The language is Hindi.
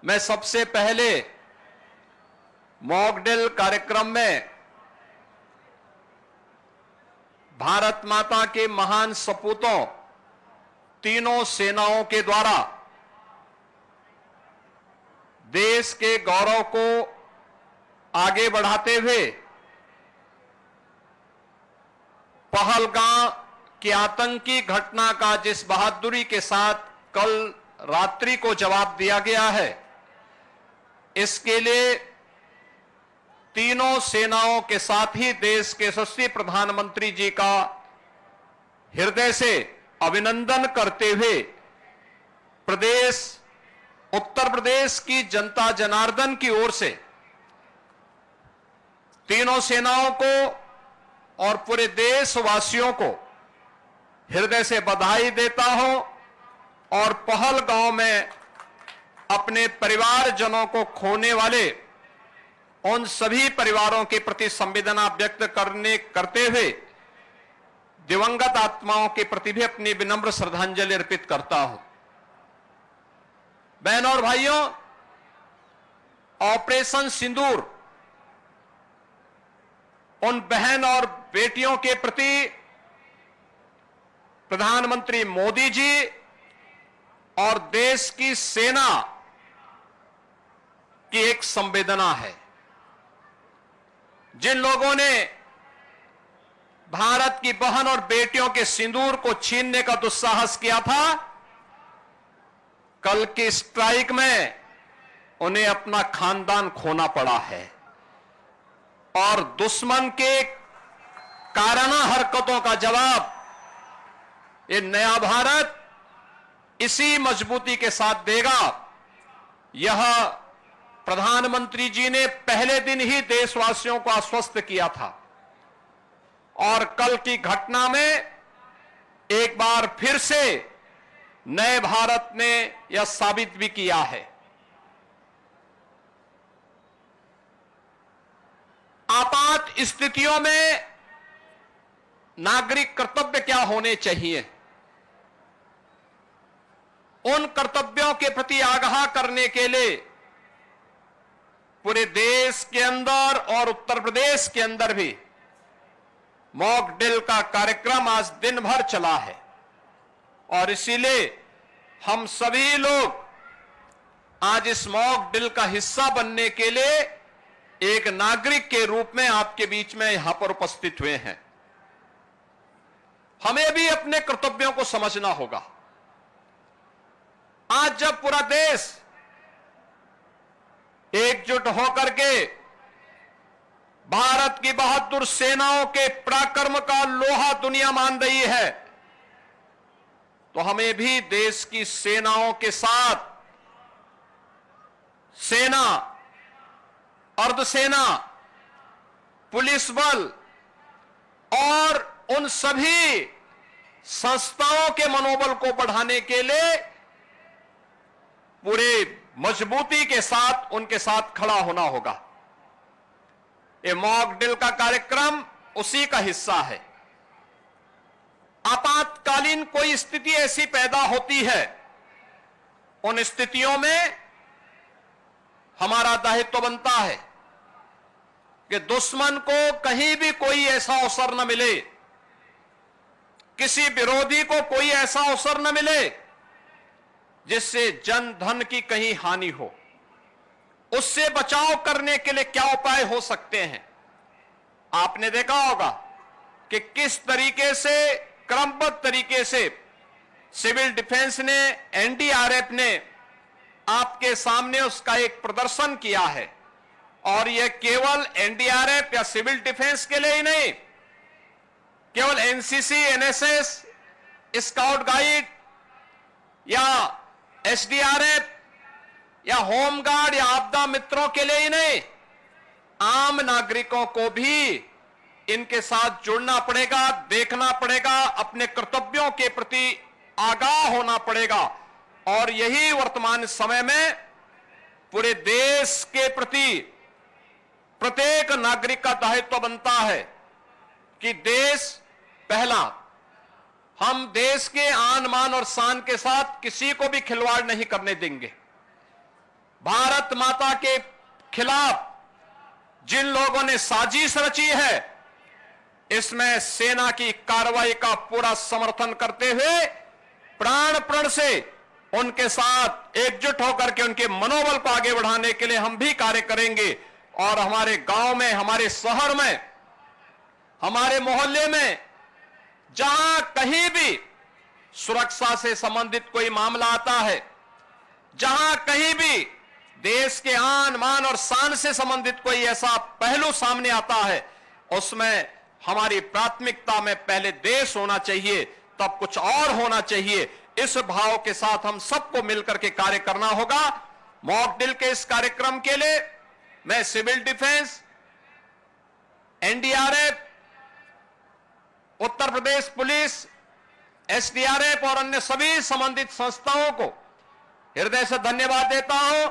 मैं सबसे पहले मॉक ड्रिल कार्यक्रम में भारत माता के महान सपूतों तीनों सेनाओं के द्वारा देश के गौरव को आगे बढ़ाते हुए पहलगाम की आतंकी घटना का जिस बहादुरी के साथ कल रात्रि को जवाब दिया गया है, इसके लिए तीनों सेनाओं के साथ ही देश के यशस्वी प्रधानमंत्री जी का हृदय से अभिनंदन करते हुए उत्तर प्रदेश की जनता जनार्दन की ओर से तीनों सेनाओं को और पूरे देशवासियों को हृदय से बधाई देता हूं और पहलगाम में अपने परिवारजनों को खोने वाले उन सभी परिवारों के प्रति संवेदना व्यक्त करते हुए दिवंगत आत्माओं के प्रति भी अपनी विनम्र श्रद्धांजलि अर्पित करता हूं। बहनों और भाइयों, ऑपरेशन सिंदूर उन बहन और बेटियों के प्रति प्रधानमंत्री मोदी जी और देश की सेना की एक संवेदना है। जिन लोगों ने भारत की बहन और बेटियों के सिंदूर को छीनने का दुस्साहस किया था, कल की स्ट्राइक में उन्हें अपना खानदान खोना पड़ा है और दुश्मन के काराना हरकतों का जवाब ये नया भारत इसी मजबूती के साथ देगा। यह प्रधानमंत्री जी ने पहले दिन ही देशवासियों को आश्वस्त किया था और कल की घटना में एक बार फिर से नए भारत ने यह साबित भी किया है। आपात स्थितियों में नागरिक कर्तव्य क्या होने चाहिए, उन कर्तव्यों के प्रति आगाह करने के लिए पूरे देश के अंदर और उत्तर प्रदेश के अंदर भी मॉक ड्रिल का कार्यक्रम आज दिन भर चला है और इसीलिए हम सभी लोग आज इस मॉक ड्रिल का हिस्सा बनने के लिए एक नागरिक के रूप में आपके बीच में यहां पर उपस्थित हुए हैं। हमें भी अपने कर्तव्यों को समझना होगा। आज जब पूरा देश एकजुट होकर के भारत की बहादुर सेनाओं के पराक्रम का लोहा दुनिया मान रही है, तो हमें भी देश की सेनाओं के साथ सेना, अर्धसेना, पुलिस बल और उन सभी संस्थाओं के मनोबल को बढ़ाने के लिए पूरे मजबूती के साथ उनके साथ खड़ा होना होगा। ये मॉक ड्रिल का कार्यक्रम उसी का हिस्सा है। आपातकालीन कोई स्थिति ऐसी पैदा होती है, उन स्थितियों में हमारा दायित्व बनता है कि दुश्मन को कहीं भी कोई ऐसा अवसर न मिले, किसी विरोधी को कोई ऐसा अवसर न मिले जिससे जन धन की कहीं हानि हो। उससे बचाव करने के लिए क्या उपाय हो सकते हैं? आपने देखा होगा कि किस तरीके से क्रमबद्ध तरीके से सिविल डिफेंस ने, एनडीआरएफ ने आपके सामने उसका एक प्रदर्शन किया है और यह केवल एनडीआरएफ या सिविल डिफेंस के लिए ही नहीं, केवल एनसीसी, एनएसएस, स्काउट गाइड या एसडीआरएफ या होमगार्ड या आपदा मित्रों के लिए ही नहीं, आम नागरिकों को भी इनके साथ जुड़ना पड़ेगा, देखना पड़ेगा, अपने कर्तव्यों के प्रति आगाह होना पड़ेगा। और यही वर्तमान समय में पूरे देश के प्रति प्रत्येक नागरिक का दायित्व बनता है कि देश पहला। हम देश के आन मान और शान के साथ किसी को भी खिलवाड़ नहीं करने देंगे। भारत भारत माता के खिलाफ जिन लोगों ने साजिश रची है, इसमें सेना की कार्रवाई का पूरा समर्थन करते हुए प्राण प्रण से उनके साथ एकजुट होकर के उनके मनोबल को आगे बढ़ाने के लिए हम भी कार्य करेंगे। और हमारे गांव में, हमारे शहर में, हमारे मोहल्ले में जहां कहीं भी सुरक्षा से संबंधित कोई मामला आता है, जहां कहीं भी देश के आन मान और शान से संबंधित कोई ऐसा पहलू सामने आता है, उसमें हमारी प्राथमिकता में पहले देश होना चाहिए, तब कुछ और होना चाहिए। इस भाव के साथ हम सबको मिलकर के कार्य करना होगा। मॉक ड्रिल के इस कार्यक्रम के लिए मैं civil defence, NDRF, Uttar Pradesh police, SDRF और अन्य सभी संबंधित संस्थाओं को हृदय से धन्यवाद देता हूं।